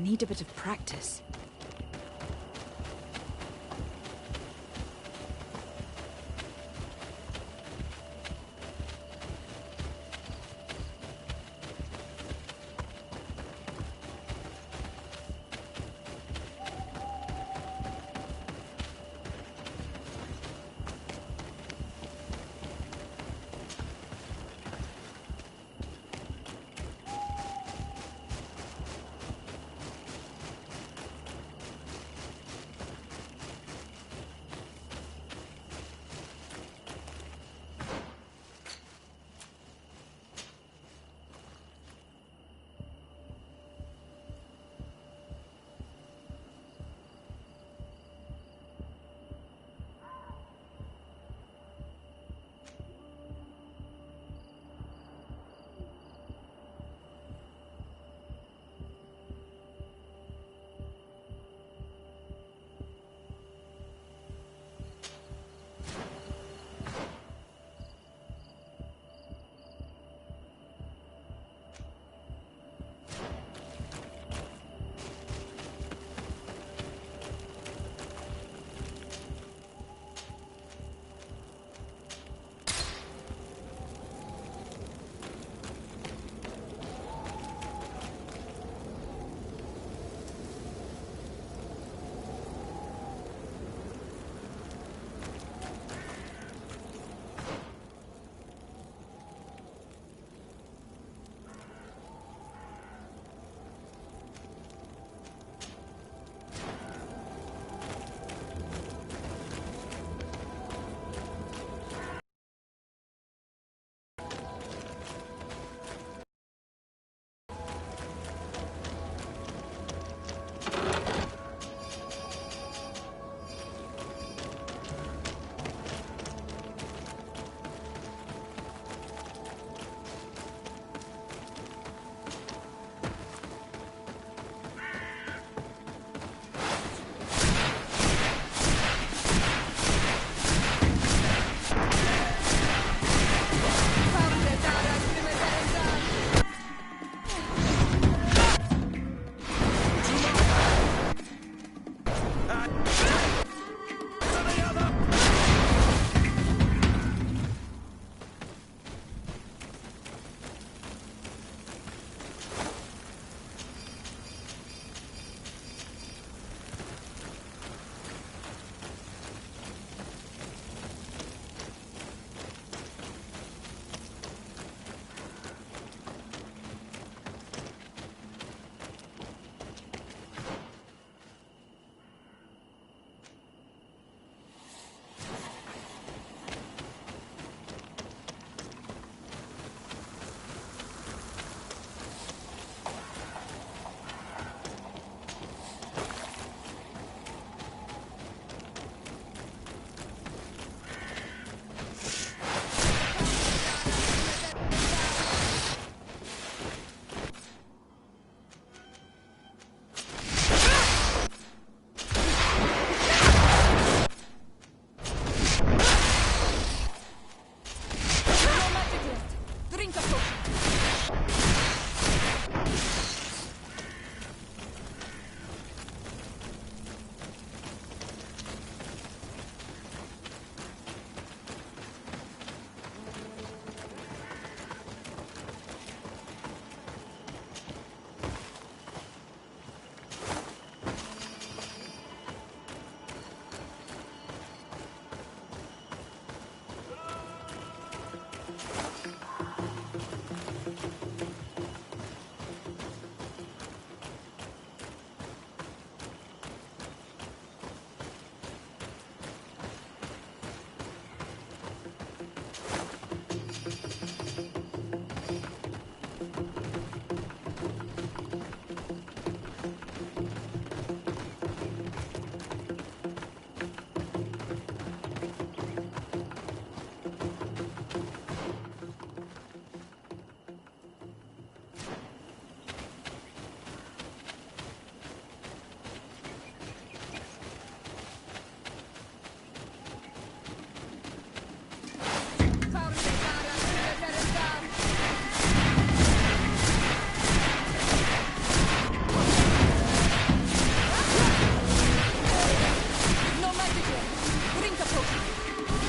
need a bit of practice.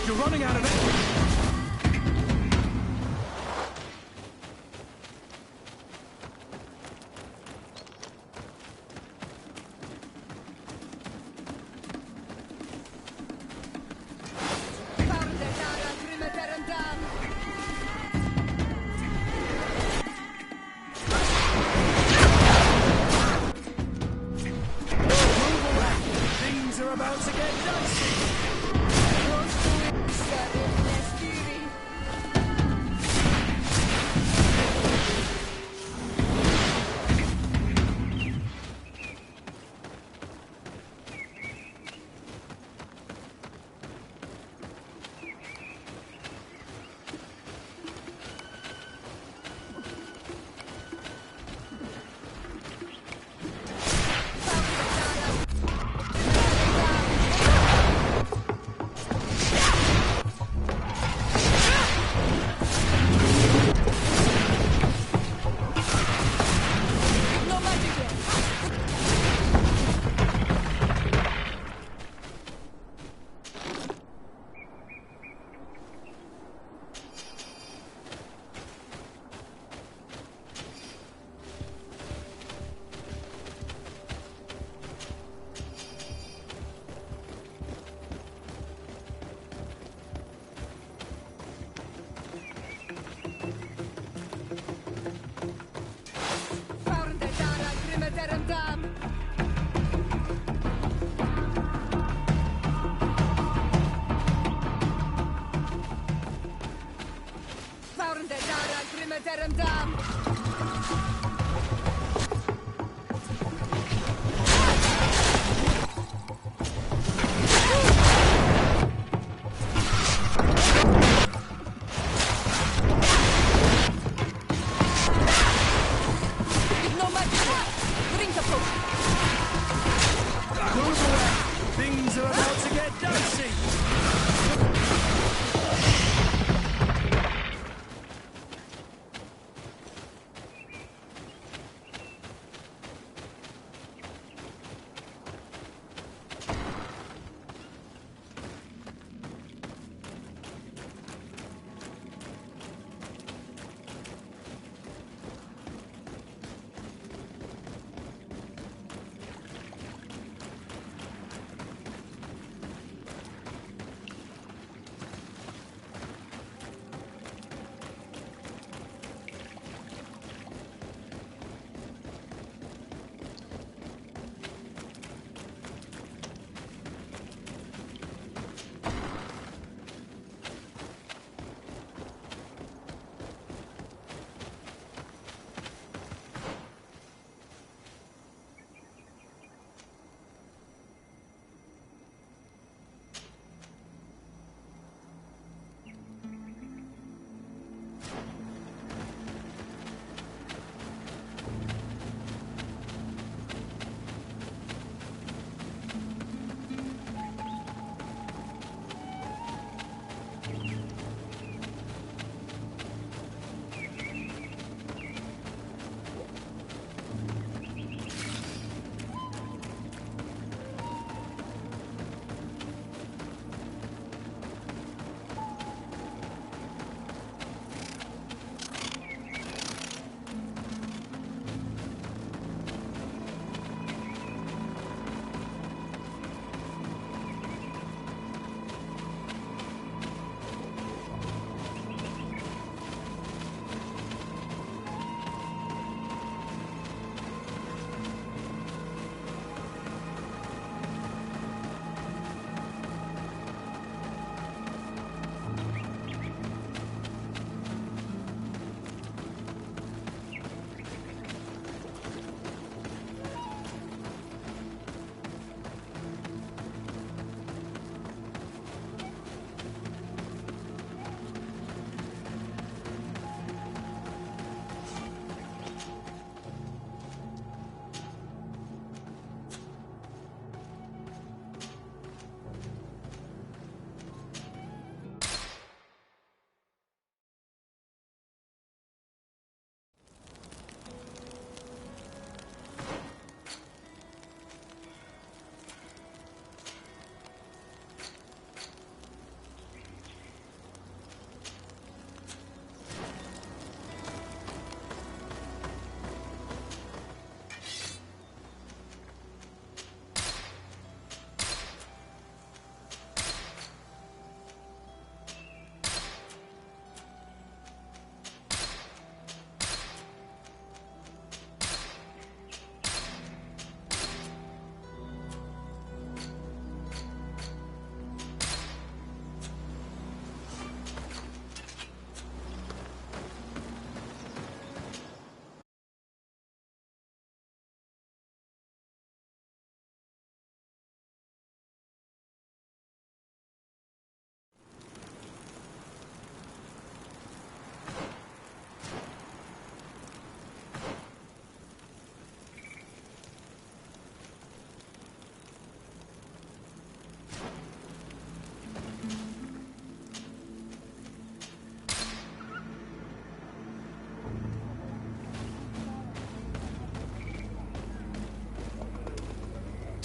You're running out of it. Things are about to get dicey!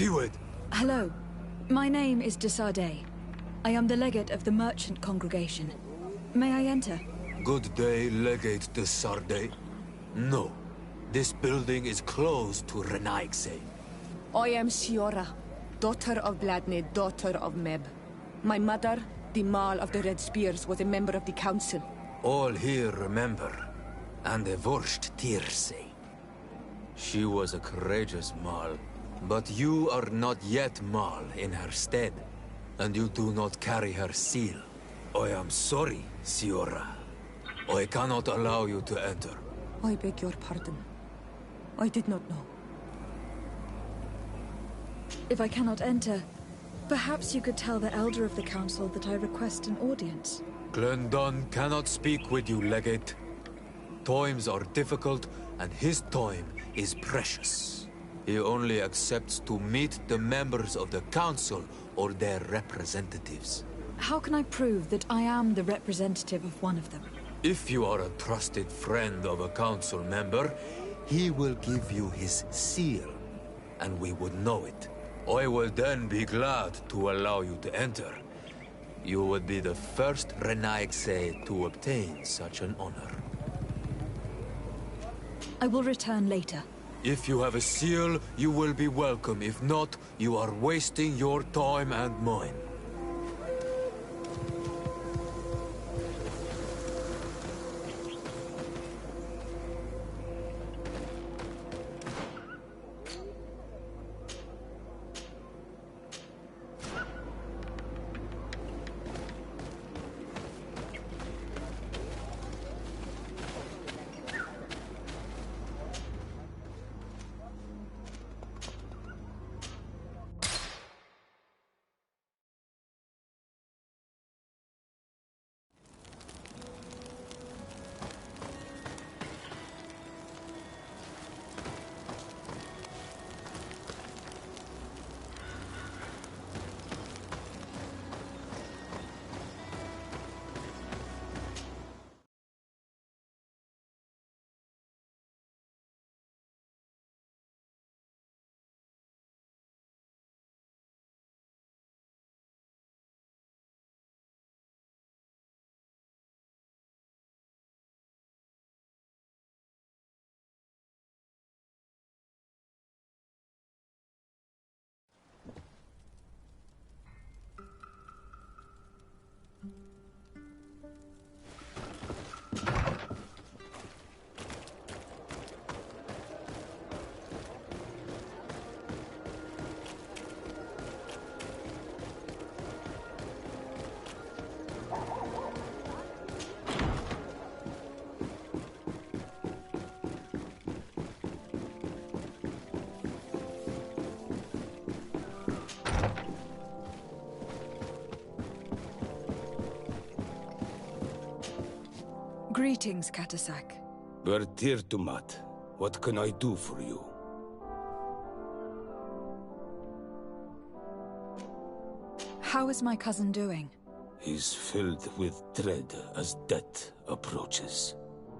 Steward! Hello. My name is de Sardet. I am the legate of the merchant congregation. May I enter? Good day, Legate de Sardet. No. This building is closed to Renaigse. I am Siora, daughter of Bladnid, daughter of Meb. My mother, the Mal of the Red Spears, was a member of the council. All here remember, and the Vorsht Tirse. She was a courageous Mal, but you are not yet Mal in her stead, and you do not carry her seal. I am sorry, Siora. I cannot allow you to enter. I beg your pardon. I did not know. If I cannot enter, perhaps you could tell the Elder of the Council that I request an audience. Glendon cannot speak with you, Legate. Times are difficult, and his time is precious. He only accepts to meet the members of the Council or their representatives. How can I prove that I am the representative of one of them? If you are a trusted friend of a Council member, he will give you his seal, and we would know it. I will then be glad to allow you to enter. You would be the first Renaigse to obtain such an honor. I will return later. If you have a seal, you will be welcome. If not, you are wasting your time and mine. Greetings, Katasak. Bertirtumat, what can I do for you? How is my cousin doing? He's filled with dread as death approaches.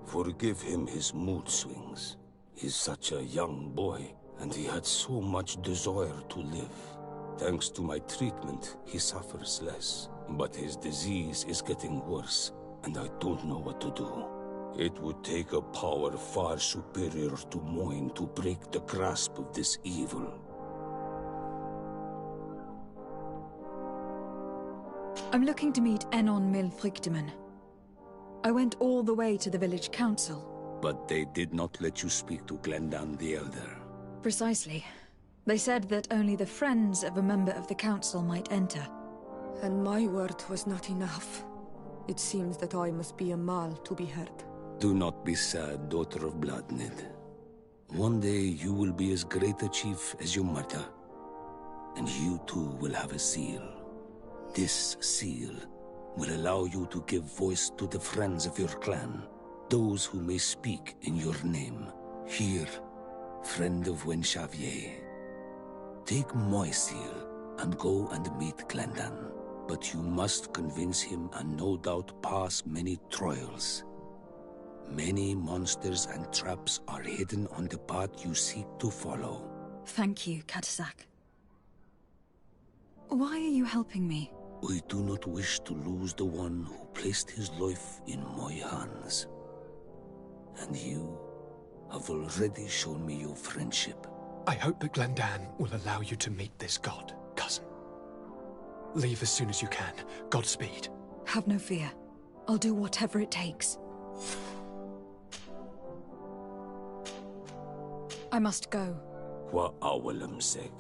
Forgive him his mood swings. He's such a young boy, and he had so much desire to live. Thanks to my treatment, he suffers less. But his disease is getting worse, and I don't know what to do. It would take a power far superior to mine to break the grasp of this evil. I'm looking to meet Enon Milfrictiman. I went all the way to the village council. But they did not let you speak to Glendan the Elder. Precisely. They said that only the friends of a member of the council might enter. And my word was not enough. It seems that I must be a Mal to be heard. Do not be sad, daughter of Bladnid. One day you will be as great a chief as your mother. And you too will have a seal. This seal will allow you to give voice to the friends of your clan, those who may speak in your name. Here, friend of Wenxavier. Take my seal and go and meet Glendan. But you must convince him and no doubt pass many trials. Many monsters and traps are hidden on the path you seek to follow. Thank you, Katasak. Why are you helping me? I do not wish to lose the one who placed his life in my hands. And you have already shown me your friendship. I hope that Glendan will allow you to meet this god, cousin. Leave as soon as you can. Godspeed. Have no fear. I'll do whatever it takes. I must go. Wa awalam seg.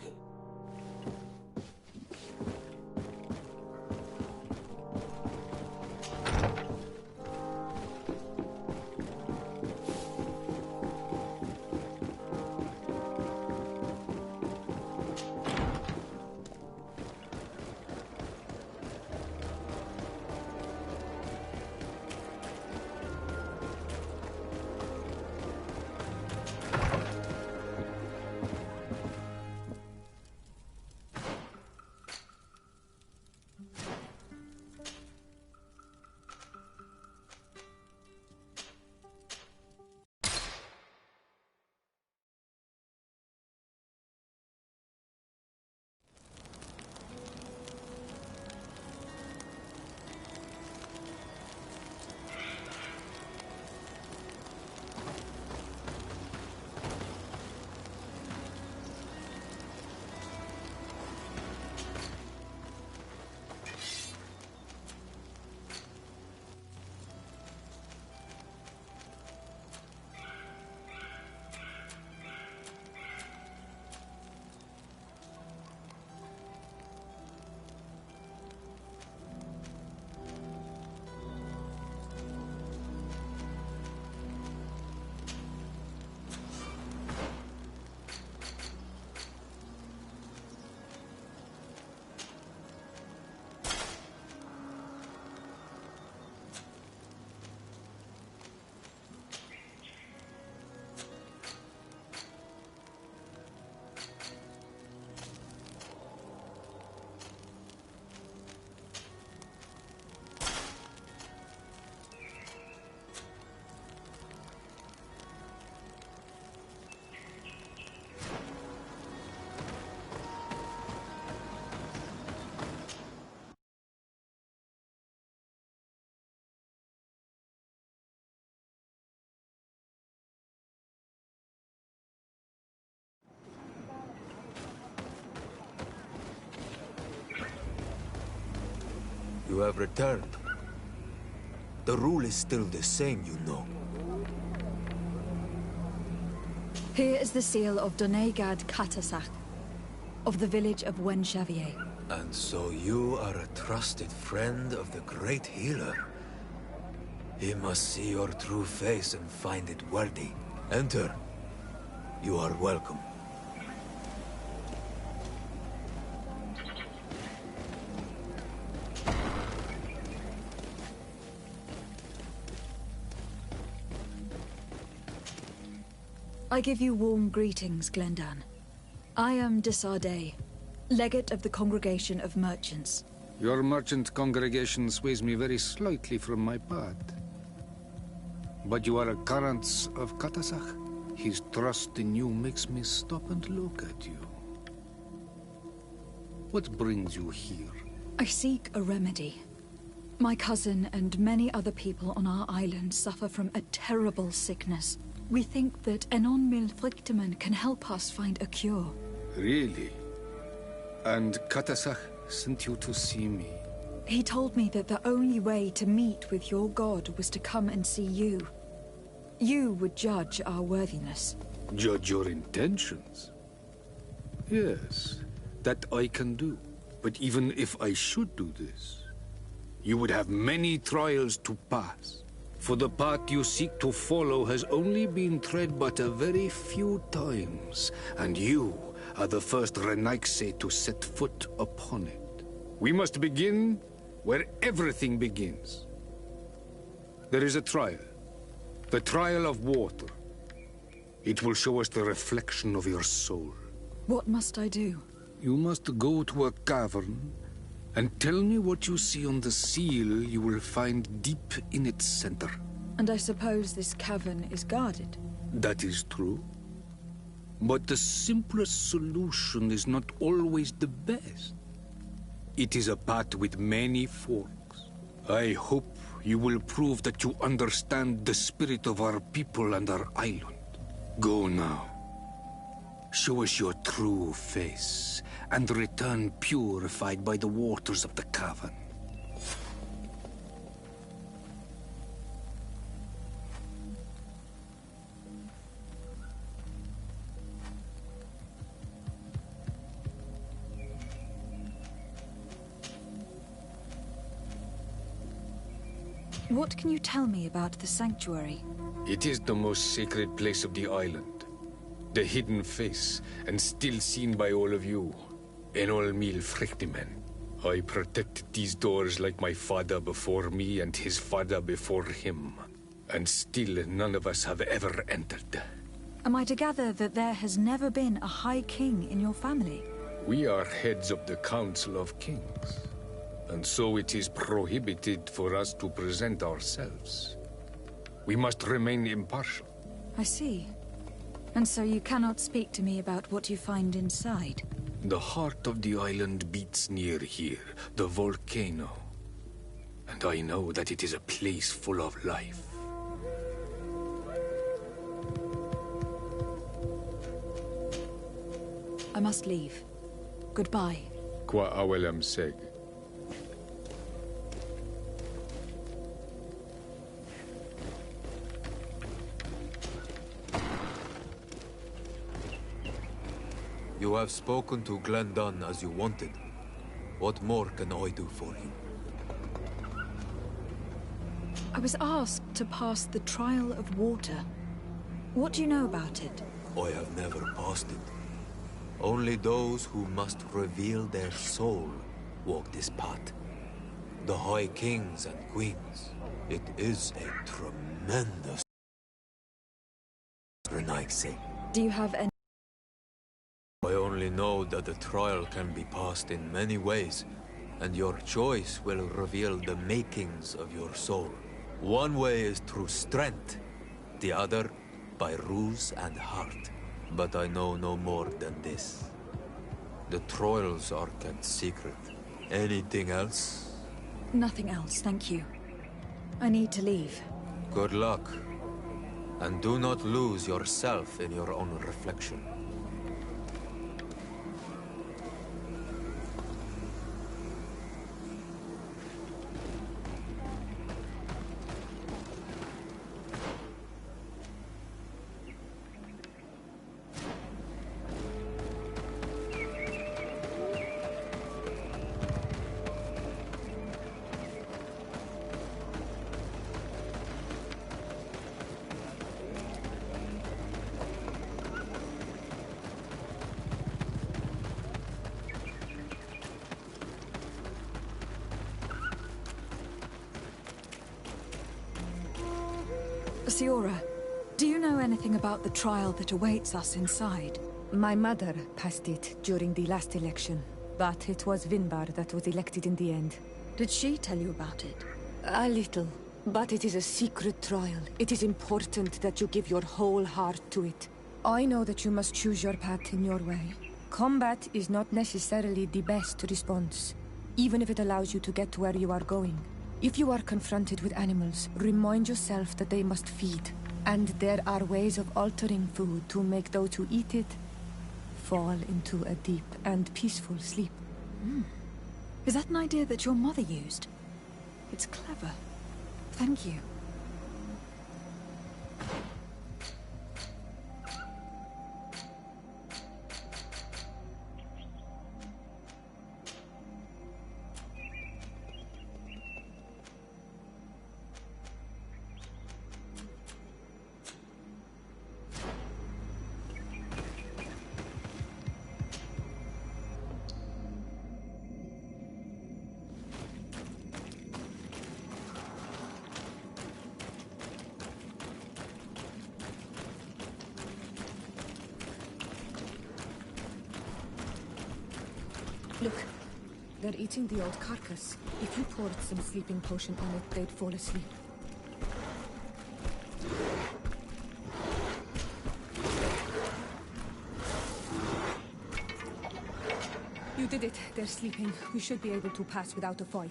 You have returned. The rule is still the same, you know. Here is the seal of Donegad Katasach, of the village of Wen-Xavier. And so you are a trusted friend of the great healer. He must see your true face and find it worthy. Enter. You are welcome. I give you warm greetings, Glendan. I am Desardet, legate of the Congregation of Merchants. Your merchant congregation sways me very slightly from my path. But you are a current of Katasach. His trust in you makes me stop and look at you. What brings you here? I seek a remedy. My cousin and many other people on our island suffer from a terrible sickness. We think that Enon Milfrichteman can help us find a cure. Really? And Katasach sent you to see me? He told me that the only way to meet with your god was to come and see you. You would judge our worthiness. Judge your intentions? Yes, that I can do. But even if I should do this, you would have many trials to pass. For the path you seek to follow has only been tread but a very few times, and you are the first Renaigse to set foot upon it. We must begin where everything begins. There is a trial. The trial of water. It will show us the reflection of your soul. What must I do? You must go to a cavern and tell me what you see on the seal you will find deep in its center. And I suppose this cavern is guarded? That is true. But the simplest solution is not always the best. It is a path with many forks. I hope you will prove that you understand the spirit of our people and our island. Go now. Show us your true face, and return purified by the waters of the cavern. What can you tell me about the sanctuary? It is the most sacred place of the island. The hidden face, and still seen by all of you. Enolmil Frictimen. I protected these doors like my father before me and his father before him. And still none of us have ever entered. Am I to gather that there has never been a High King in your family? We are heads of the Council of Kings. And so it is prohibited for us to present ourselves. We must remain impartial. I see. And so you cannot speak to me about what you find inside? The heart of the island beats near here, the volcano. And I know that it is a place full of life. I must leave. Goodbye. Qua awelem seg. You have spoken to Glendon as you wanted. What more can I do for you? I was asked to pass the trial of water. What do you know about it? I have never passed it. Only those who must reveal their soul walk this path. The High Kings and Queens. It is a tremendous... Renaigse. Do you have any... I only know that the trial can be passed in many ways, and your choice will reveal the makings of your soul. One way is through strength, the other by ruse and heart. But I know no more than this. The trials are kept secret. Anything else? Nothing else, thank you. I need to leave. Good luck. And do not lose yourself in your own reflection. Siora, do you know anything about the trial that awaits us inside? My mother passed it during the last election, but it was Vinbar that was elected in the end. Did she tell you about it? A little, but it is a secret trial. It is important that you give your whole heart to it. I know that you must choose your path in your way. Combat is not necessarily the best response, even if it allows you to get to where you are going. If you are confronted with animals, remind yourself that they must feed. And there are ways of altering food to make those who eat it fall into a deep and peaceful sleep. Is that an idea that your mother used? It's clever. Thank you. Look, they're eating the old carcass. If you poured some sleeping potion on it, they'd fall asleep. You did it. They're they're sleeping. We should be able to pass without a fight.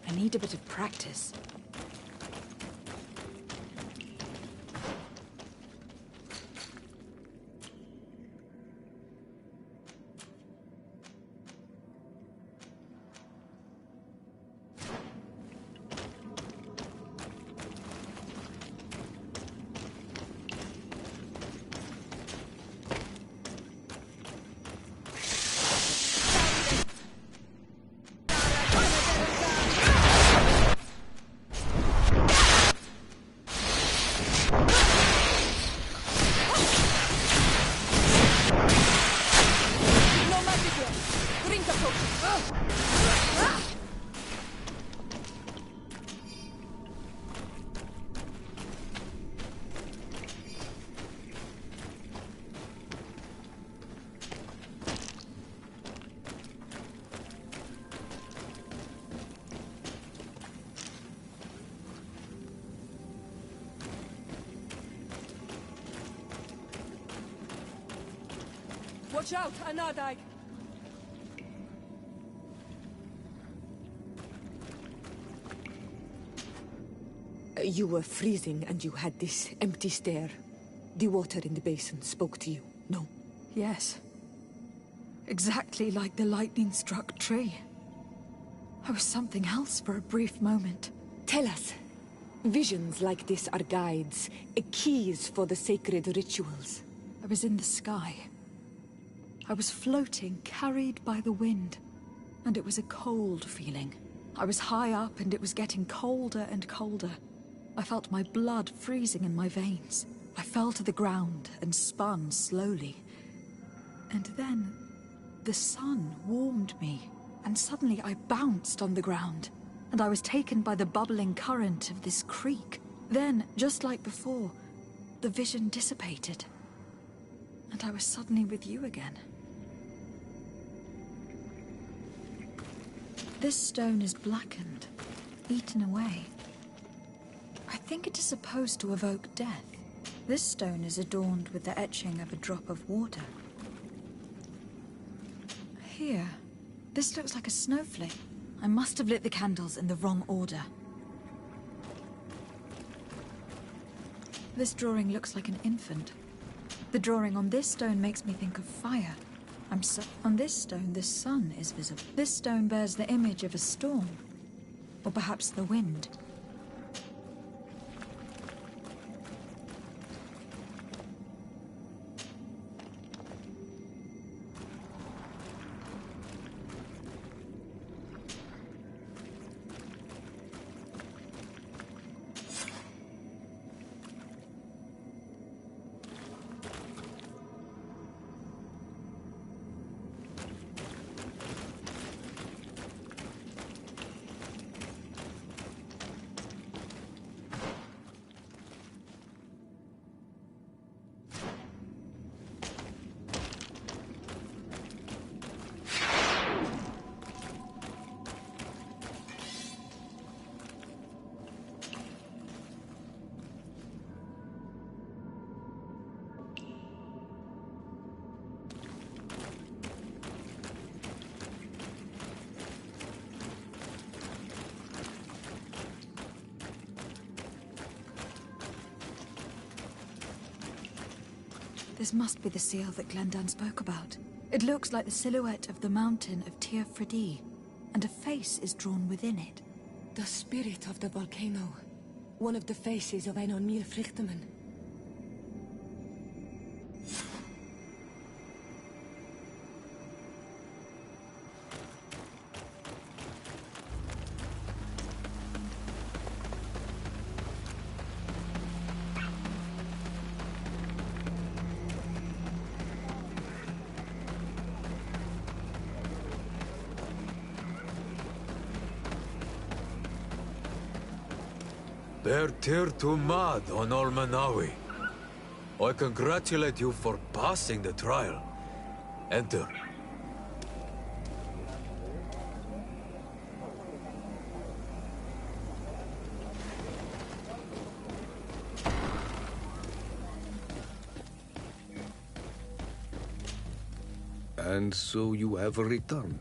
I need a bit of practice. Watch out, Anadag! You were freezing and you had this empty stare. The water in the basin spoke to you, no? Yes. Exactly like the lightning-struck tree. I was something else for a brief moment. Tell us. Visions like this are guides, keys for the sacred rituals. I was in the sky. I was floating, carried by the wind. And it was a cold feeling. I was high up and it was getting colder and colder. I felt my blood freezing in my veins. I fell to the ground and spun slowly. And then, the sun warmed me, and suddenly I bounced on the ground, and I was taken by the bubbling current of this creek. Then, just like before, the vision dissipated, and I was suddenly with you again. This stone is blackened, eaten away. I think it is supposed to evoke death. This stone is adorned with the etching of a drop of water. Here, this looks like a snowflake. I must have lit the candles in the wrong order. This drawing looks like an infant. The drawing on this stone makes me think of fire. On this stone, the sun is visible. This stone bears the image of a storm. Or perhaps the wind. This must be the seal that Glendan spoke about. It looks like the silhouette of the mountain of Tir Fredi, and a face is drawn within it. The spirit of the volcano. One of the faces of Enon Milfrichtemann. Bertir to Mad on Olmanawi. I congratulate you for passing the trial. Enter. And so you have returned.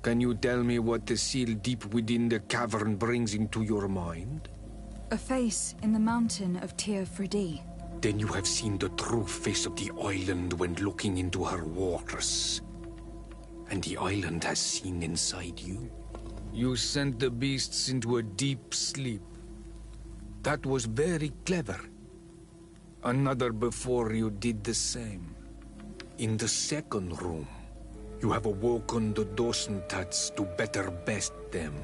Can you tell me what the seal deep within the cavern brings into your mind? A face in the mountain of Tir Fridi. Then you have seen the true face of the island when looking into her waters. And the island has seen inside you. You sent the beasts into a deep sleep. That was very clever. Another before you did the same. In the second room, you have awoken the Dosentats to better best them.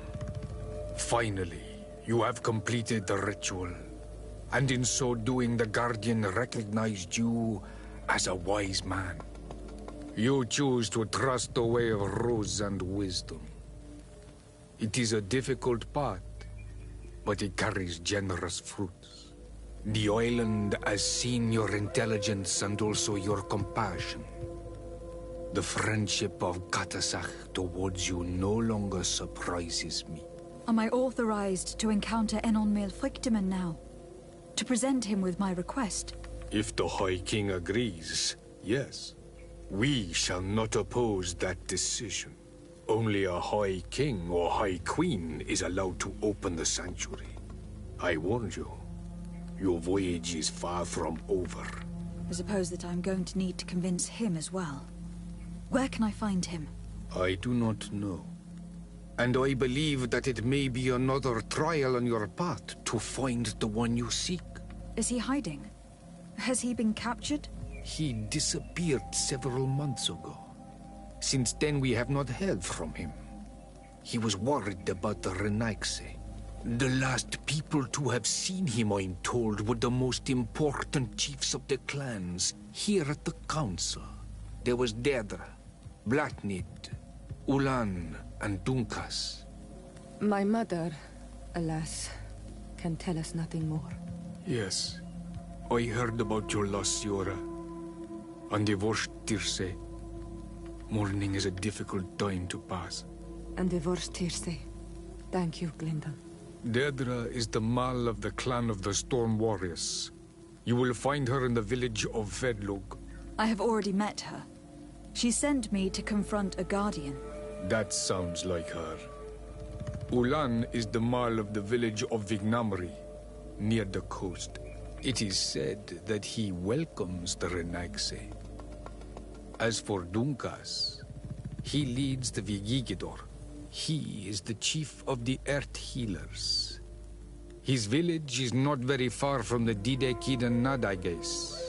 Finally, you have completed the ritual. And in so doing, the Guardian recognized you as a wise man. You choose to trust the way of ruse and wisdom. It is a difficult path, but it carries generous fruits. The island has seen your intelligence and also your compassion. The friendship of Katasach towards you no longer surprises me. Am I authorized to encounter Enon Milfrictiman now? To present him with my request? If the High King agrees, yes. We shall not oppose that decision. Only a High King or High Queen is allowed to open the sanctuary. I warned you. Your voyage is far from over. I suppose that I'm going to need to convince him as well. Where can I find him? I do not know. And I believe that it may be another trial on your path to find the one you seek. Is he hiding? Has he been captured? He disappeared several months ago. Since then we have not heard from him. He was worried about the Renaigse. The last people to have seen him, I'm told, were the most important chiefs of the clans here at the council. There was Deirdre, Blatnid, Ulan, and Dunkas. My mother, alas, can tell us nothing more. Yes, I heard about your loss, Siora. And divorced Tirce. Mourning is a difficult time to pass. And divorced Tirce. Thank you, Glendon. Deirdre is the Mal of the clan of the Storm Warriors. You will find her in the village of Vedlug. I have already met her. She sent me to confront a guardian. That sounds like her. Ulan is the Mal of the village of Vignamri, near the coast. It is said that he welcomes the Renaigse. As for Dunkas, he leads the Vigigidor. He is the chief of the Earth Healers. His village is not very far from the Didekidan Nadages.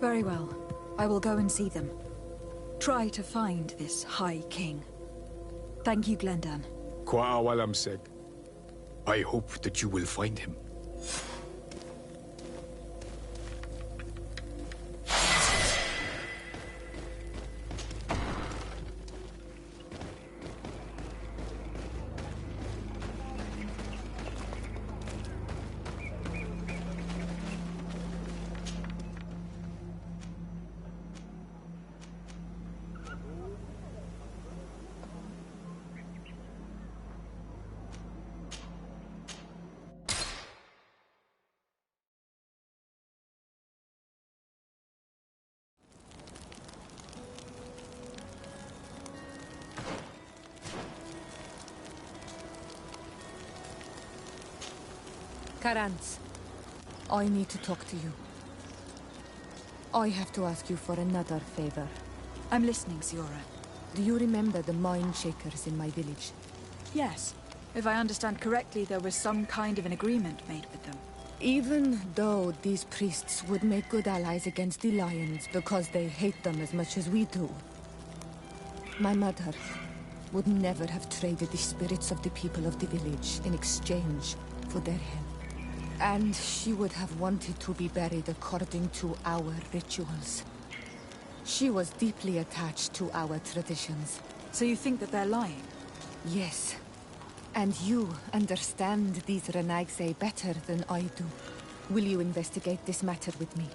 Very well. I will go and see them. Try to find this High King. Thank you, Glendan. Kwa'awalamseg. I hope that you will find him. Karantz, I need to talk to you. I have to ask you for another favor. I'm listening, Siora. Do you remember the mine shakers in my village? Yes. If I understand correctly, there was some kind of an agreement made with them. Even though these priests would make good allies against the Lions because they hate them as much as we do, my mother would never have traded the spirits of the people of the village in exchange for their help. And she would have wanted to be buried according to our rituals. She was deeply attached to our traditions. So you think that they're lying? Yes. And you understand these Renagse better than I do. Will you investigate this matter with me?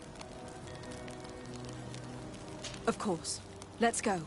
Of course. Let's go.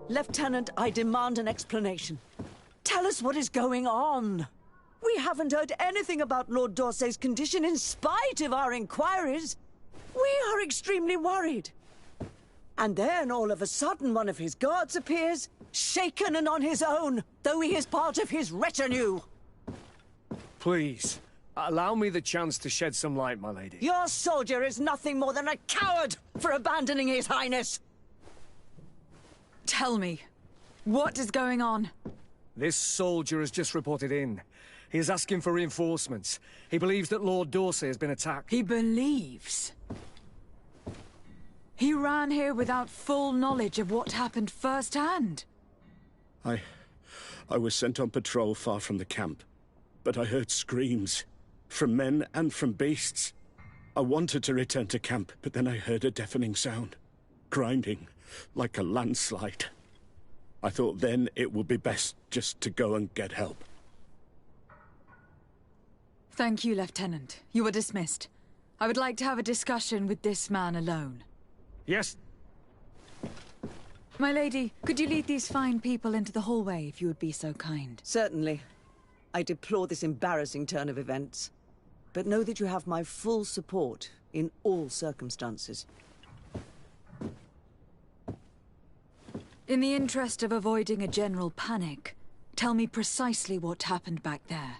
Lieutenant, I demand an explanation. Tell us what is going on. We haven't heard anything about Lord D'Orsay's condition in spite of our inquiries. We are extremely worried. And then, all of a sudden, one of his guards appears, shaken and on his own, though he is part of his retinue. Please, allow me the chance to shed some light, my lady. Your soldier is nothing more than a coward for abandoning his highness. Tell me, what is going on? This soldier has just reported in. He is asking for reinforcements. He believes that Lord D'Orsay has been attacked. He believes? He ran here without full knowledge of what happened firsthand. I was sent on patrol far from the camp, but I heard screams, from men and from beasts. I wanted to return to camp, but then I heard a deafening sound, grinding, like a landslide. I thought then it would be best just to go and get help. Thank you, Lieutenant. You are dismissed. I would like to have a discussion with this man alone. Yes? My lady, could you lead these fine people into the hallway if you would be so kind? Certainly. I deplore this embarrassing turn of events. But know that you have my full support in all circumstances. In the interest of avoiding a general panic, tell me precisely what happened back there.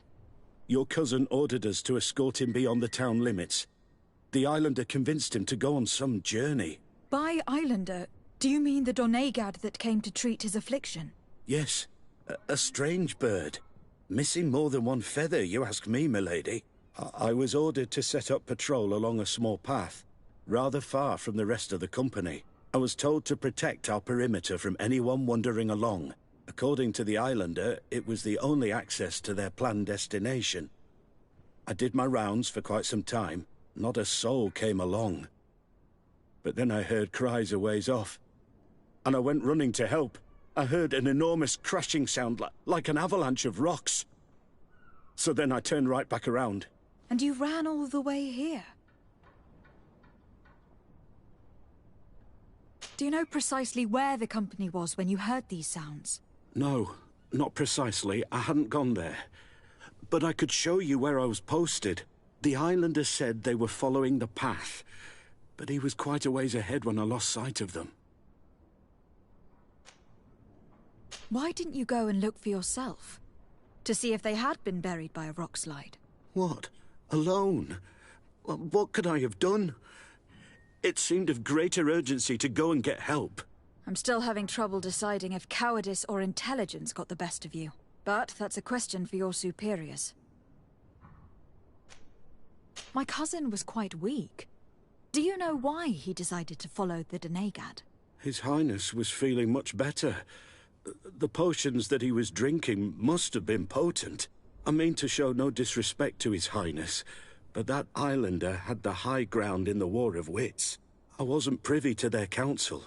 Your cousin ordered us to escort him beyond the town limits. The Islander convinced him to go on some journey. By Islander, do you mean the Donegad that came to treat his affliction? Yes, a strange bird. Missing more than one feather, you ask me, milady. I was ordered to set up patrol along a small path, rather far from the rest of the company. I was told to protect our perimeter from anyone wandering along. According to the Islander, it was the only access to their planned destination. I did my rounds for quite some time. Not a soul came along. But then I heard cries a ways off, and I went running to help. I heard an enormous crashing sound like an avalanche of rocks. So then I turned right back around. And you ran all the way here? Do you know precisely where the company was when you heard these sounds? No, not precisely. I hadn't gone there. But I could show you where I was posted. The Islander said they were following the path, but he was quite a ways ahead when I lost sight of them. Why didn't you go and look for yourself? To see if they had been buried by a rock slide? What? Alone? Well, what could I have done? It seemed of greater urgency to go and get help. I'm still having trouble deciding if cowardice or intelligence got the best of you. But that's a question for your superiors. My cousin was quite weak. Do you know why he decided to follow the Denegad? His Highness was feeling much better. The potions that he was drinking must have been potent. I mean to show no disrespect to His Highness, but that islander had the high ground in the War of Wits. I wasn't privy to their counsel.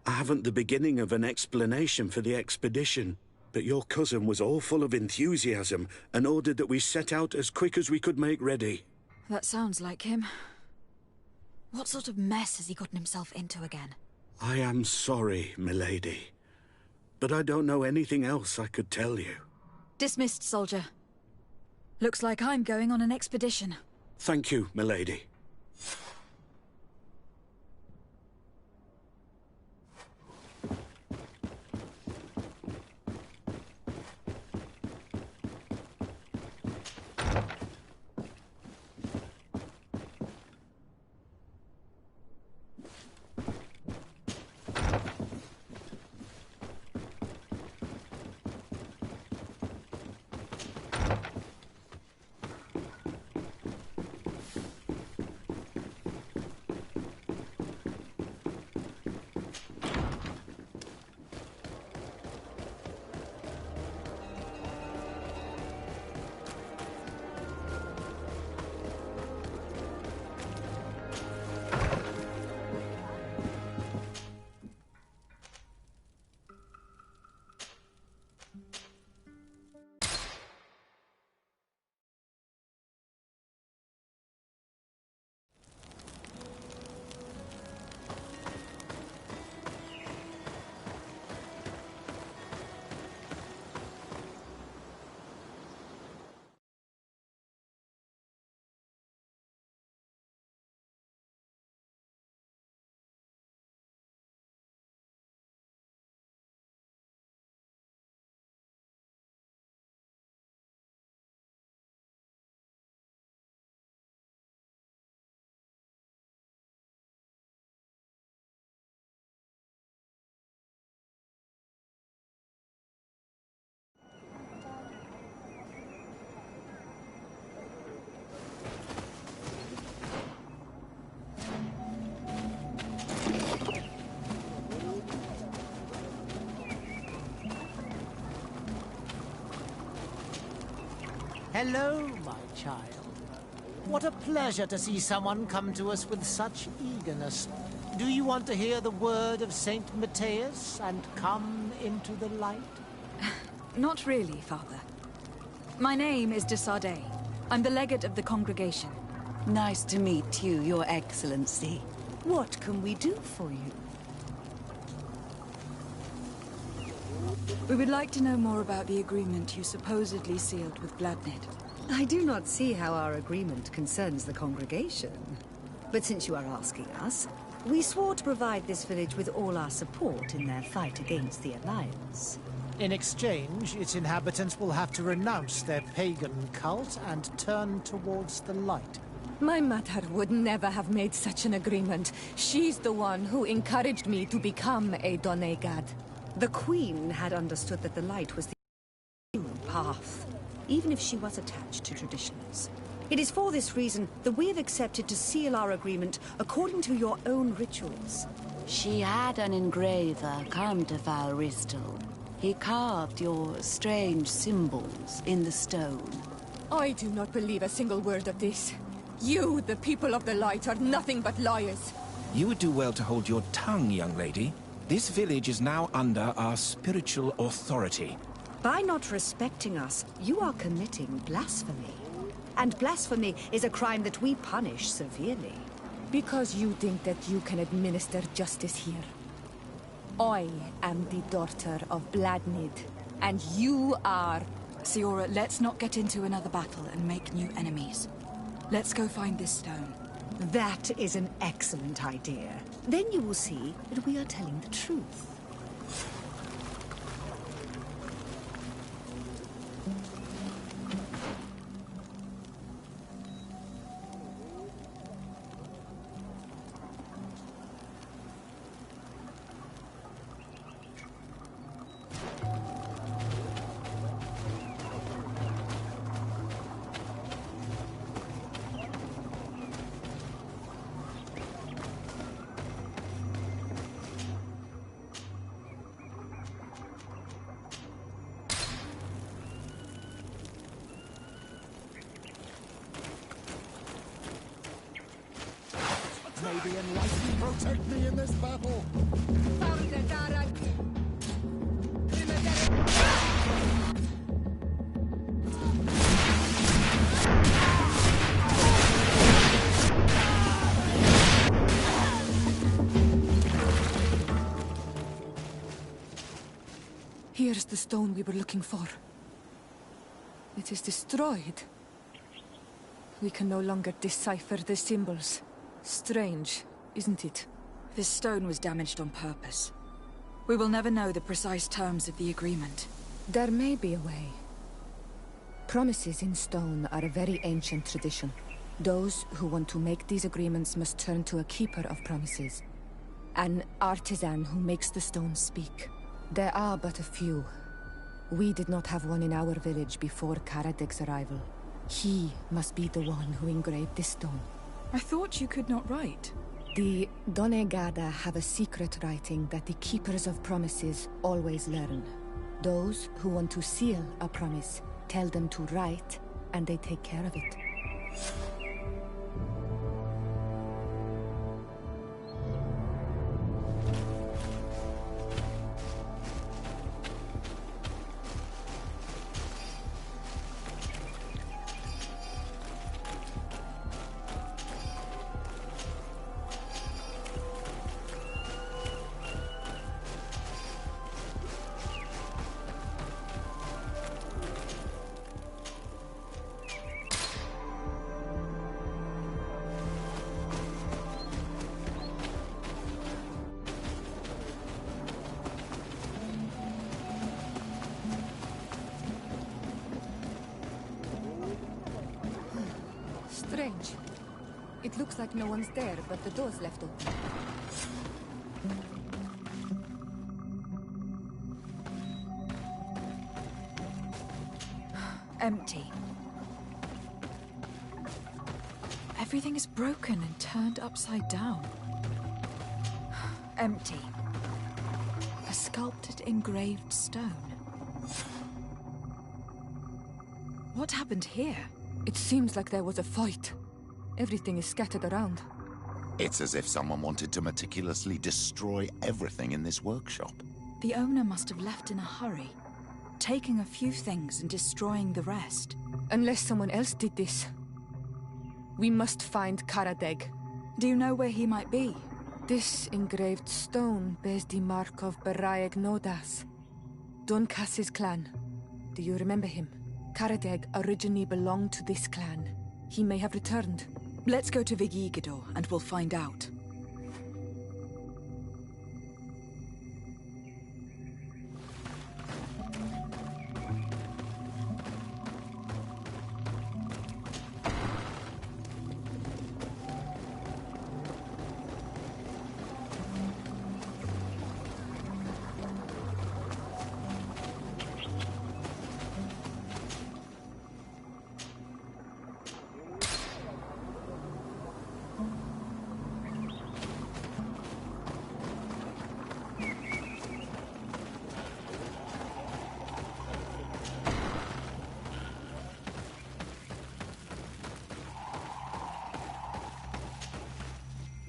I haven't the beginning of an explanation for the expedition, but your cousin was all full of enthusiasm and ordered that we set out as quick as we could make ready. That sounds like him. What sort of mess has he gotten himself into again? I am sorry, milady, but I don't know anything else I could tell you. Dismissed, soldier. Looks like I'm going on an expedition. Thank you, milady. Hello, my child. What a pleasure to see someone come to us with such eagerness. Do you want to hear the word of Saint Matthias and come into the light? Not really, Father. My name is de Sardet. I'm the legate of the congregation. Nice to meet you, Your Excellency. What can we do for you? We would like to know more about the agreement you supposedly sealed with Bladnid. I do not see how our agreement concerns the congregation. But since you are asking us, we swore to provide this village with all our support in their fight against the Alliance. In exchange, its inhabitants will have to renounce their pagan cult and turn towards the light. My mother would never have made such an agreement. She's the one who encouraged me to become a Donegad. The Queen had understood that the light was the true path, even if she was attached to traditions. It is for this reason that we have accepted to seal our agreement according to your own rituals. She had an engraver come to Falristal. He carved your strange symbols in the stone. I do not believe a single word of this. You, the people of the light, are nothing but liars. You would do well to hold your tongue, young lady. This village is now under our spiritual authority. By not respecting us, you are committing blasphemy. And blasphemy is a crime that we punish severely. Because you think that you can administer justice here. I am the daughter of Bladnid, and you are... Siora, let's not get into another battle and make new enemies. Let's go find this stone. That is an excellent idea. Then you will see that we are telling the truth. the enlightened protect me in this battle? Here's the stone we were looking for. It is destroyed. We can no longer decipher the symbols. Strange, isn't it? This stone was damaged on purpose. We will never know the precise terms of the agreement. There may be a way. Promises in stone are a very ancient tradition. Those who want to make these agreements must turn to a keeper of promises. An artisan who makes the stones speak. There are but a few. We did not have one in our village before Karadek's arrival. He must be the one who engraved this stone. I thought you could not write. The Donegada have a secret writing that the keepers of promises always learn. Those who want to seal a promise tell them to write, and they take care of it. Strange. It looks like no one's there, but the door's left open. Empty. Everything is broken and turned upside down. Empty. A sculpted, engraved stone. What happened here? It seems like there was a fight. Everything is scattered around. It's as if someone wanted to meticulously destroy everything in this workshop. The owner must have left in a hurry, taking a few things and destroying the rest. Unless someone else did this. We must find Karadeg. Do you know where he might be? This engraved stone bears the mark of Baraeg Nodas, Doncass's clan. Do you remember him? Karadeg originally belonged to this clan. He may have returned. Let's go to Vigigidor and we'll find out.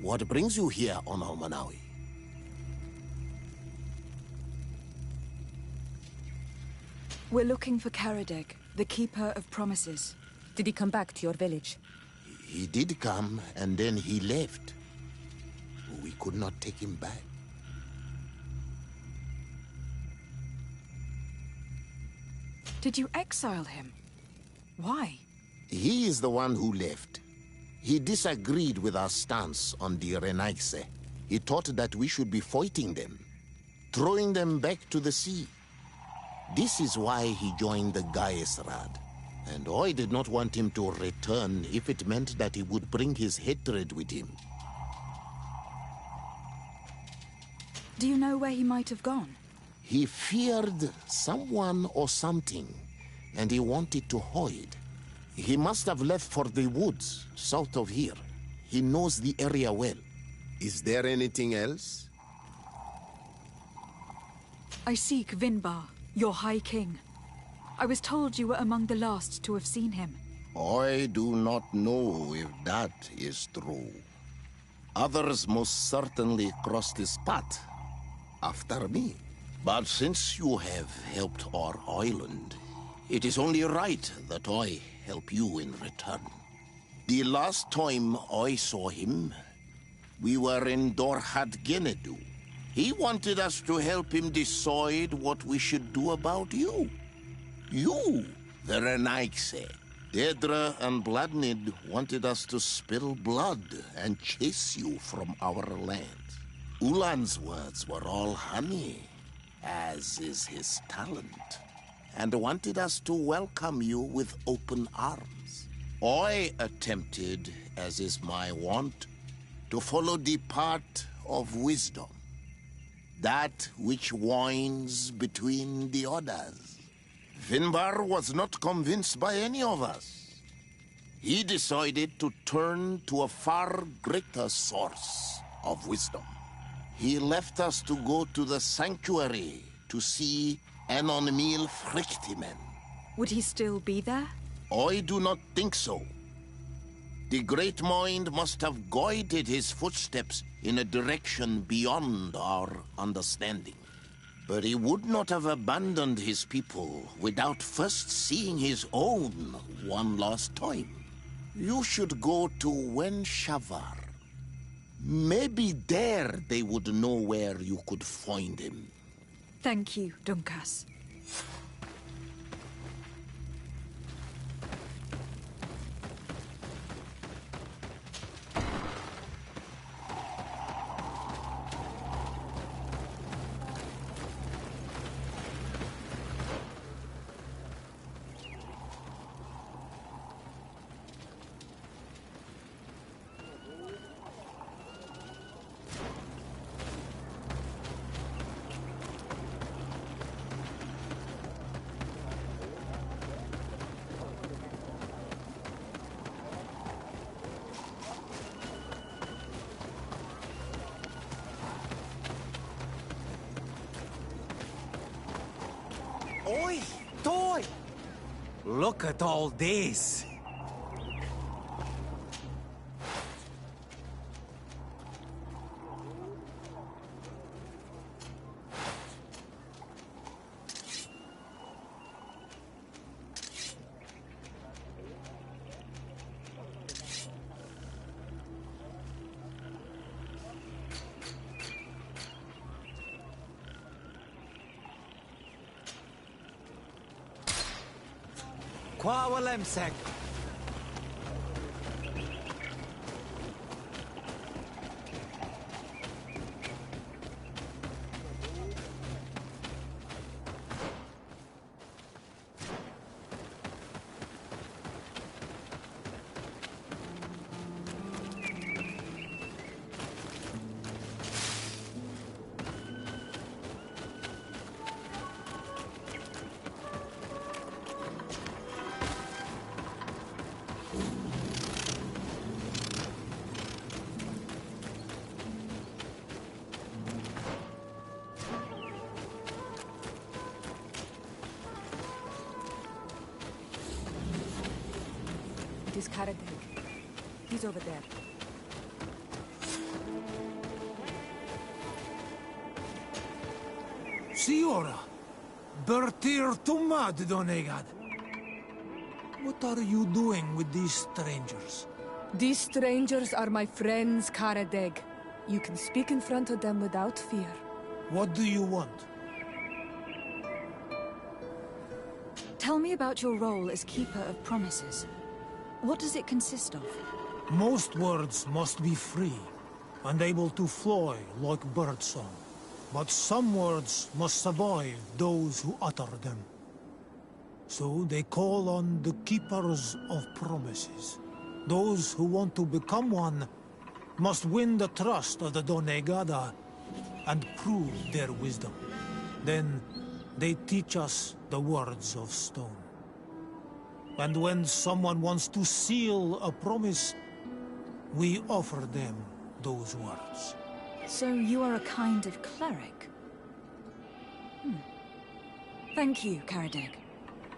What brings you here on Almanawi? We're looking for Karadeg, the Keeper of Promises. Did he come back to your village? He did come, and then he left. We could not take him back. Did you exile him? Why? He is the one who left. He disagreed with our stance on the Renaise. He thought that we should be fighting them, throwing them back to the sea. This is why he joined the Gaesrad. And I did not want him to return if it meant that he would bring his hatred with him. Do you know where he might have gone? He feared someone or something, and he wanted to hide. He must have left for the woods, south of here. He knows the area well. Is there anything else? I seek Vinbar, your High King. I was told you were among the last to have seen him. I do not know if that is true. Others most certainly crossed his path after me. But since you have helped our island, it is only right that I help you in return. The last time I saw him, we were in Dorhat Genedu. He wanted us to help him decide what we should do about you. You, the Renaigse. Dedra and Bladnid wanted us to spill blood and chase you from our land. Ulan's words were all honey, as is his talent, and wanted us to welcome you with open arms. I attempted, as is my wont, to follow the path of wisdom, that which winds between the others. Finbar was not convinced by any of us. He decided to turn to a far greater source of wisdom. He left us to go to the sanctuary to see Enonmil Frictimen. Would he still be there? I do not think so. The Great Mind must have guided his footsteps in a direction beyond our understanding. But he would not have abandoned his people without first seeing his own one last time. You should go to Wen Shavar. Maybe there they would know where you could find him. Thank you, Dunkas. Oi, toy! Look at all this. Kwawalemsek. It is Karadeg. He's over there. Siora, Bertir Tumad Donegad. What are you doing with these strangers? These strangers are my friends, Karadeg. You can speak in front of them without fear. What do you want? Tell me about your role as Keeper of Promises. What does it consist of? Most words must be free, and able to fly like birdsong. But some words must survive those who utter them. So they call on the Keepers of Promises. Those who want to become one must win the trust of the Donegada and prove their wisdom. Then they teach us the words of stone. And when someone wants to seal a promise, we offer them those words. So you are a kind of cleric? Thank you, Karadeg.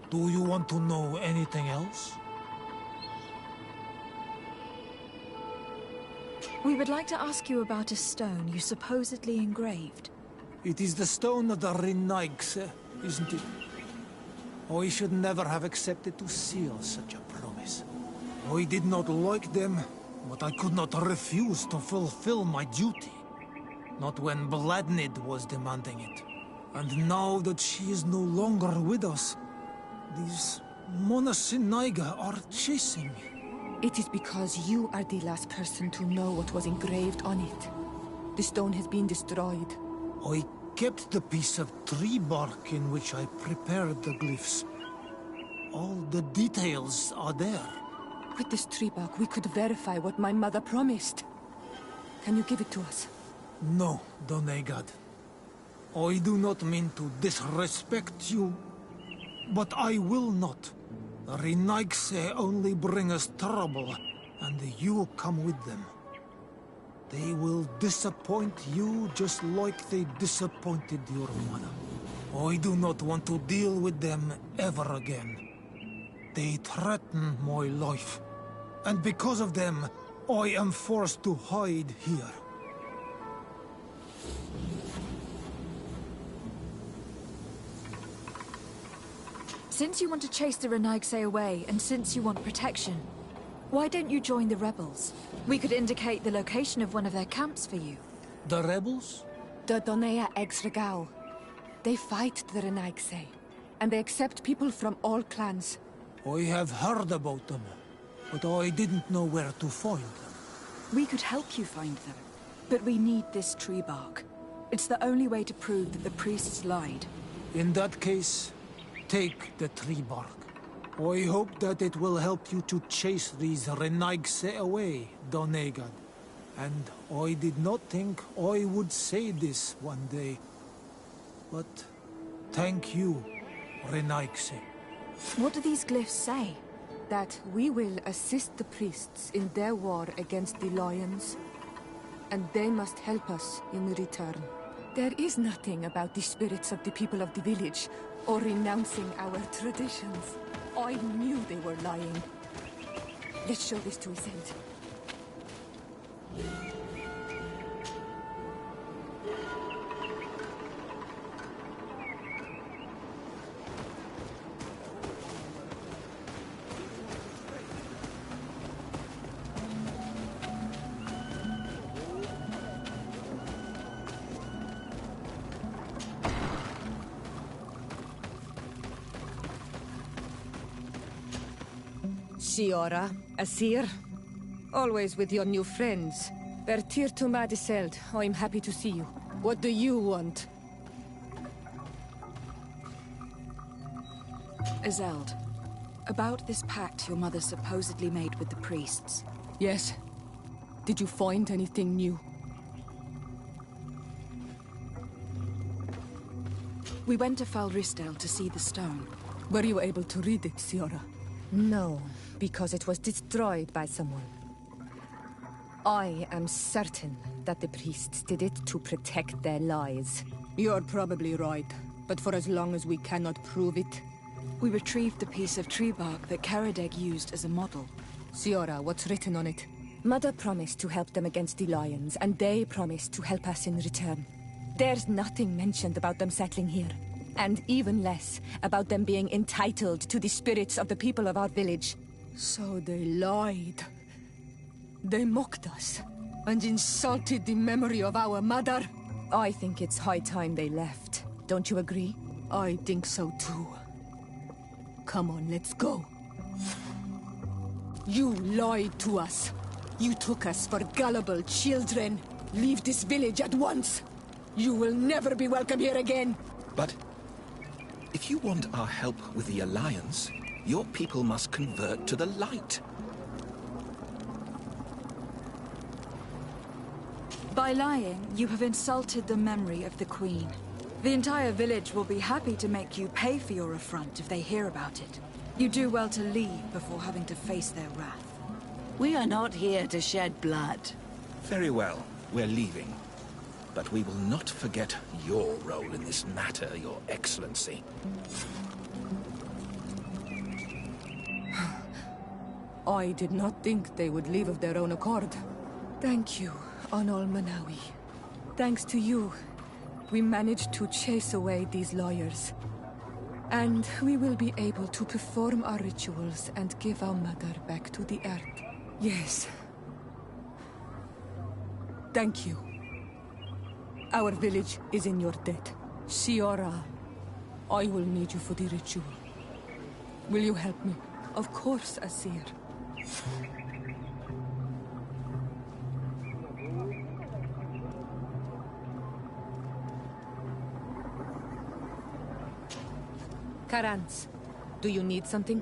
Do you want to know anything else? We would like to ask you about a stone you supposedly engraved. It is the stone of the Renaigse, isn't it? I should never have accepted to seal such a promise. I did not like them, but I could not refuse to fulfill my duty. Not when Bladnid was demanding it. And now that she is no longer with us, these Monasinaiga are chasing me. It is because you are the last person to know what was engraved on it. The stone has been destroyed. I kept the piece of tree bark in which I prepared the glyphs. All the details are there. With this tree bark, we could verify what my mother promised. Can you give it to us? No, Donegad. I do not mean to disrespect you, but I will not. The Renaigse only bring us trouble, and you come with them. They will disappoint you just like they disappointed your mother. I do not want to deal with them ever again. They threaten my life, and because of them, I am forced to hide here. Since you want to chase the Renaigse away, and since you want protection, why don't you join the rebels? We could indicate the location of one of their camps for you. The rebels? The Donea Exregao. They fight the Renaigse, and they accept people from all clans. I have heard about them, but I didn't know where to find them. We could help you find them, but we need this tree bark. It's the only way to prove that the priests lied. In that case, take the tree bark. I hope that it will help you to chase these Renaigse away, Donegad. And I did not think I would say this one day. But thank you, Renaigse. What do these glyphs say? That we will assist the priests in their war against the lions, and they must help us in return. There is nothing about the spirits of the people of the village, or renouncing our traditions. I knew they were lying. Let's show this to Isent. Siora, Asir, always with your new friends. Bertir to Madiseld, I'm happy to see you. What do you want? Azeld, about this pact your mother supposedly made with the priests. Yes. Did you find anything new? We went to Falristel to see the stone. Were you able to read it, Siora? No, because it was destroyed by someone. I am certain that the priests did it to protect their lies. You're probably right, but for as long as we cannot prove it... We retrieved the piece of tree bark that Karadeg used as a model. Siora, what's written on it? Mother promised to help them against the lions, and they promised to help us in return. There's nothing mentioned about them settling here. And even less about them being entitled to the spirits of the people of our village. So they lied. They mocked us, and insulted the memory of our mother. I think it's high time they left. Don't you agree? I think so too. Come on, let's go. You lied to us. You took us for gullible children. Leave this village at once. You will never be welcome here again. But if you want our help with the Alliance, your people must convert to the light. By lying, you have insulted the memory of the Queen. The entire village will be happy to make you pay for your affront if they hear about it. You do well to leave before having to face their wrath. We are not here to shed blood. Very well, we're leaving. But we will not forget your role in this matter, Your Excellency. I did not think they would leave of their own accord. Thank you, Anol Manawi. Thanks to you, we managed to chase away these lawyers. And we will be able to perform our rituals and give our mother back to the earth. Yes. Thank you. Our village is in your debt. Shiora, I will need you for the ritual. Will you help me? Of course, Asir. Karans, do you need something?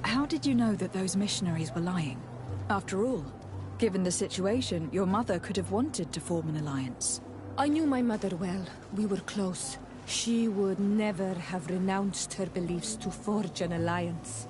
How did you know that those missionaries were lying? After all, given the situation, your mother could have wanted to form an alliance. I knew my mother well. We were close. She would never have renounced her beliefs to forge an alliance.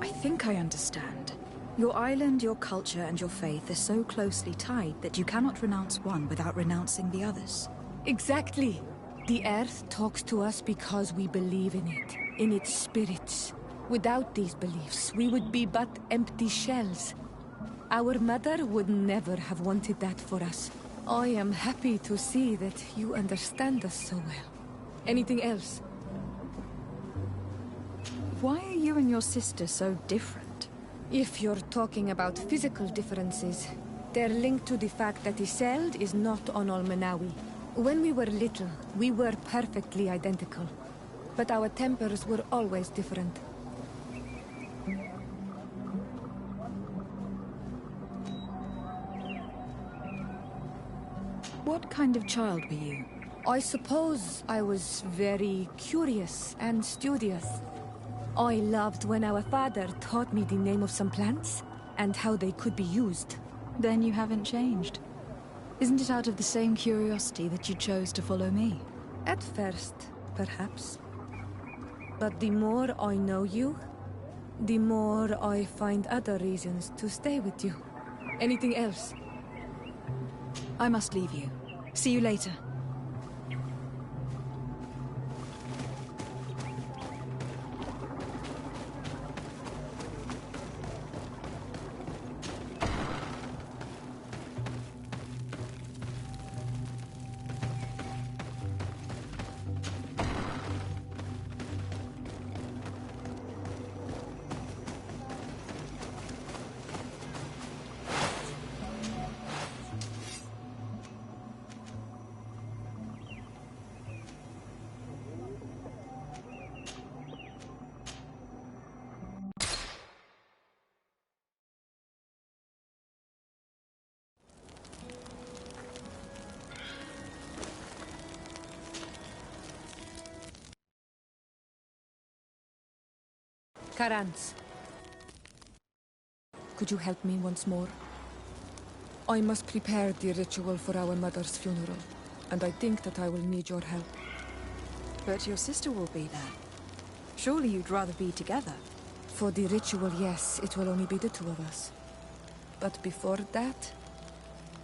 I think I understand. Your island, your culture, and your faith are so closely tied that you cannot renounce one without renouncing the others. Exactly. The Earth talks to us because we believe in its spirits. Without these beliefs, we would be but empty shells. Our mother would never have wanted that for us. I am happy to see that you understand us so well. Anything else? Why are you and your sister so different? If you're talking about physical differences, they're linked to the fact that Iseld is not on Olmenawi. When we were little, we were perfectly identical. But our tempers were always different. What kind of child were you? I suppose I was very curious and studious. I loved when our father taught me the name of some plants and how they could be used. Then you haven't changed. Isn't it out of the same curiosity that you chose to follow me? At first, perhaps. But the more I know you, the more I find other reasons to stay with you. Anything else? I must leave you. See you later. Karans. Could you help me once more? I must prepare the ritual for our mother's funeral, and I think that I will need your help. But your sister will be there. Surely you'd rather be together. For the ritual, yes, it will only be the two of us. But before that,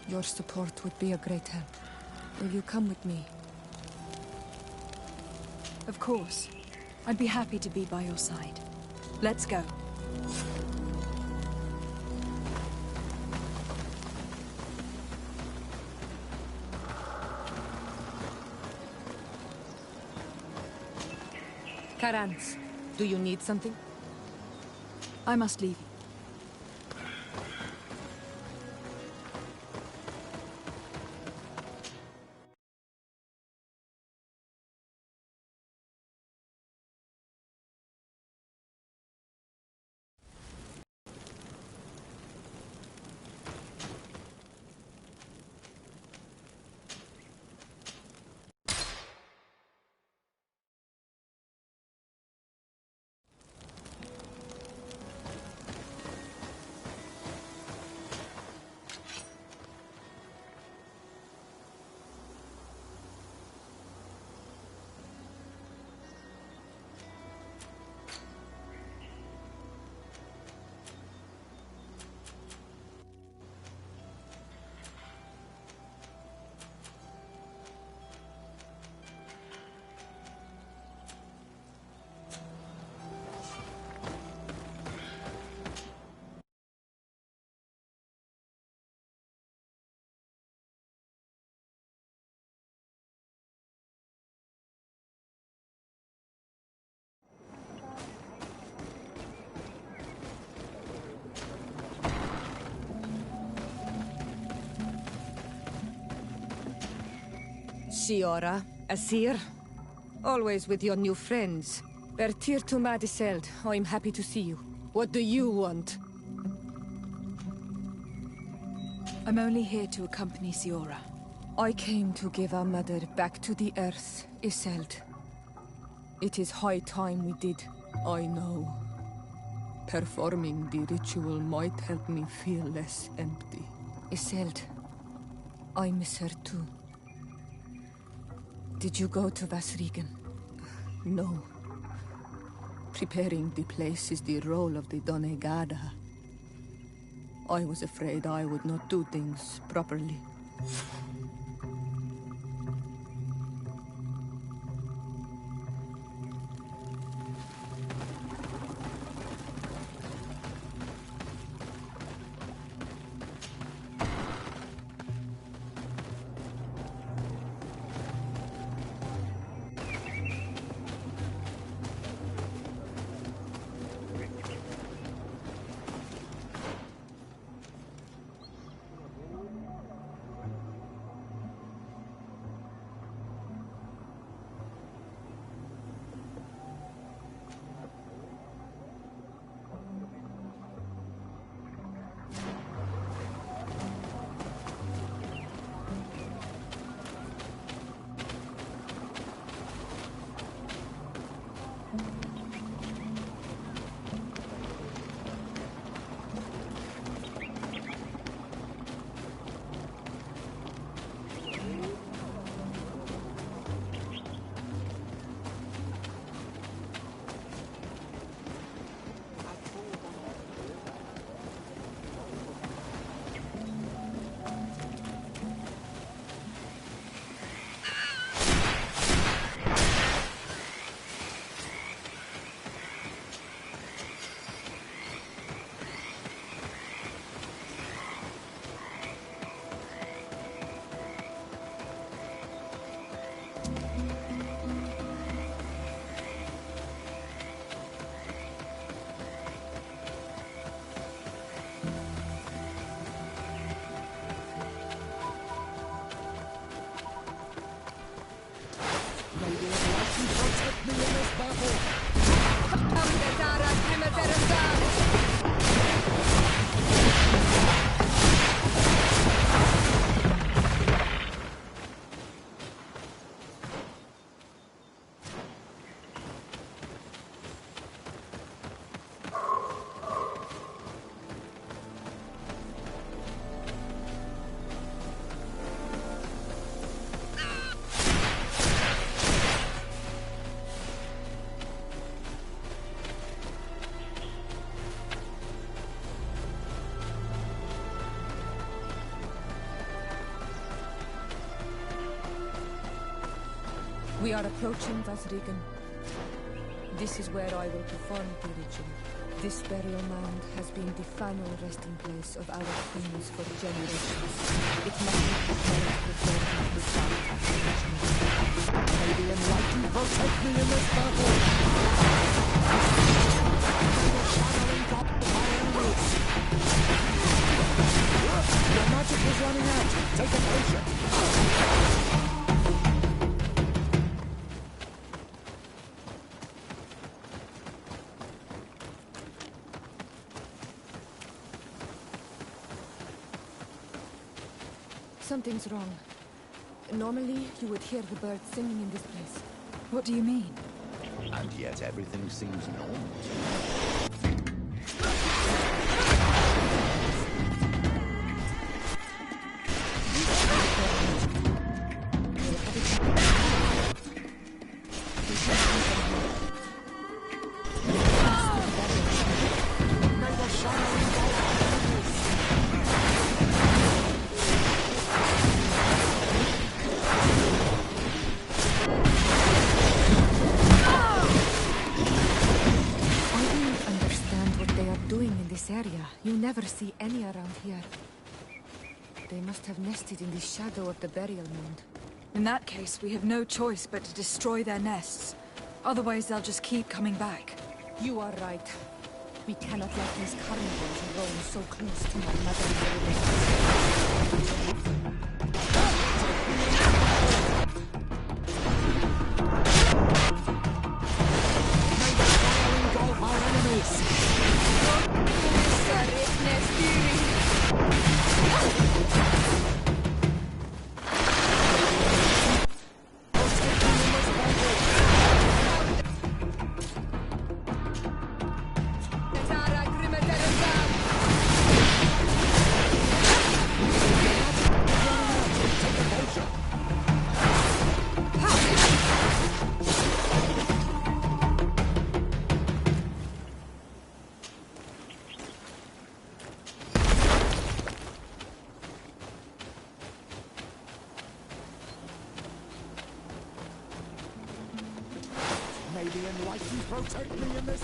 your support would be a great help. Will you come with me? Of course. I'd be happy to be by your side. Let's go. Karans, do you need something? I must leave you. Siora, Asir. Always with your new friends. Bertir to Madiseld, I'm happy to see you. What do you want? I'm only here to accompany Siora. I came to give our mother back to the earth, Iselt. It is high time we did, I know. Performing the ritual might help me feel less empty. Iselt, I miss her too. Did you go to Vasrigan? No. Preparing the place is the role of the Donegada. I was afraid I would not do things properly. Protect me in this battle! We are approaching Vasrigan. This is where I will perform the ritual. This burial mound has been the final resting place of our queens for generations. It must be prepared before we start our ritual. May the Enlightened protect me in this battle! Your magic is running out. Take a potion. Something's wrong. Normally, you would hear the birds singing in this place. What do you mean? And yet everything seems normal to you. Area. You never see any around here. They must have nested in the shadow of the burial mound. In that case, we have no choice but to destroy their nests. Otherwise, they'll just keep coming back. You are right. We cannot let these carnivores roam so close to my mother. May the Enlightened protect me in this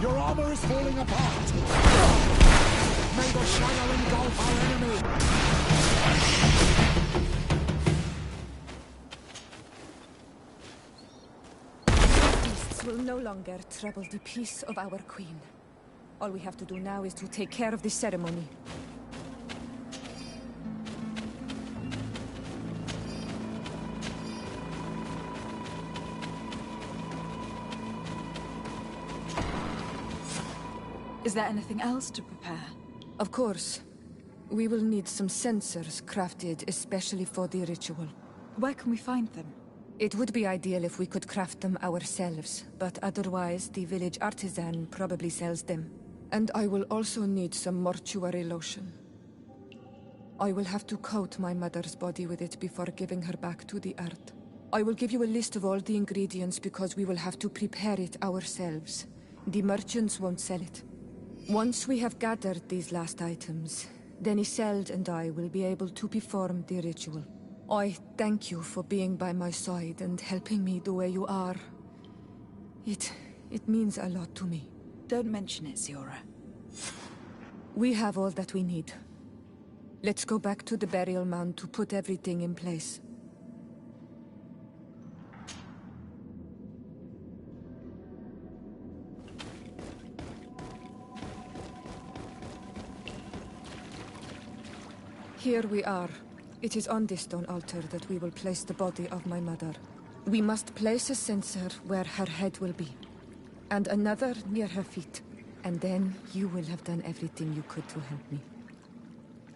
Your armor is falling apart! May the Shadow engulf our enemy! Beasts will no longer trouble the peace of our queen. All we have to do now is to take care of the ceremony. Is there anything else to prepare? Of course. We will need some sensors crafted especially for the ritual. Where can we find them? It would be ideal if we could craft them ourselves, but otherwise the village artisan probably sells them. And I will also need some mortuary lotion. I will have to coat my mother's body with it before giving her back to the earth. I will give you a list of all the ingredients because we will have to prepare it ourselves. The merchants won't sell it. Once we have gathered these last items, then Isolde and I will be able to perform the ritual. I thank you for being by my side and helping me the way you are. It means a lot to me. Don't mention it, Ziora. We have all that we need. Let's go back to the burial mound to put everything in place. Here we are. It is on this stone altar that we will place the body of my mother. We must place a censer where her head will be, and another near her feet. And then you will have done everything you could to help me.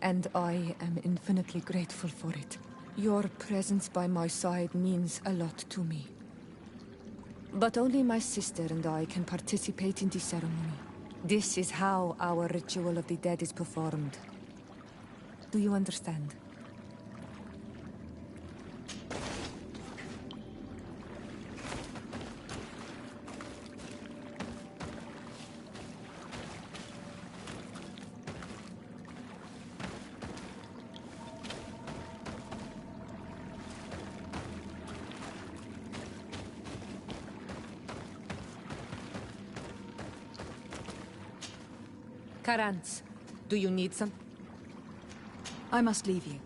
And I am infinitely grateful for it. Your presence by my side means a lot to me. But only my sister and I can participate in the ceremony. This is how our ritual of the dead is performed. Do you understand? Karantz, do you need some? I must leave you.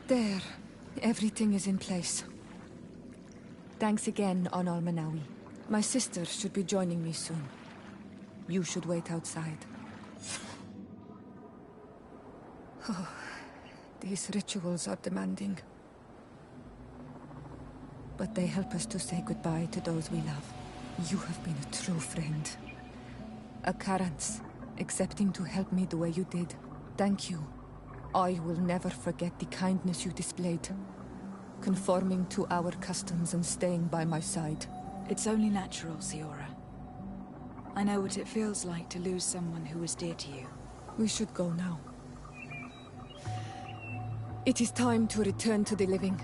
There. Everything is in place. Thanks again, Onal Manawi. My sister should be joining me soon. You should wait outside. Oh, these rituals are demanding. But they help us to say goodbye to those we love. You have been a true friend. A Karans, accepting to help me the way you did. Thank you. I will never forget the kindness you displayed. Conforming to our customs and staying by my side. It's only natural, Siora. I know what it feels like to lose someone who was dear to you. We should go now. It is time to return to the living.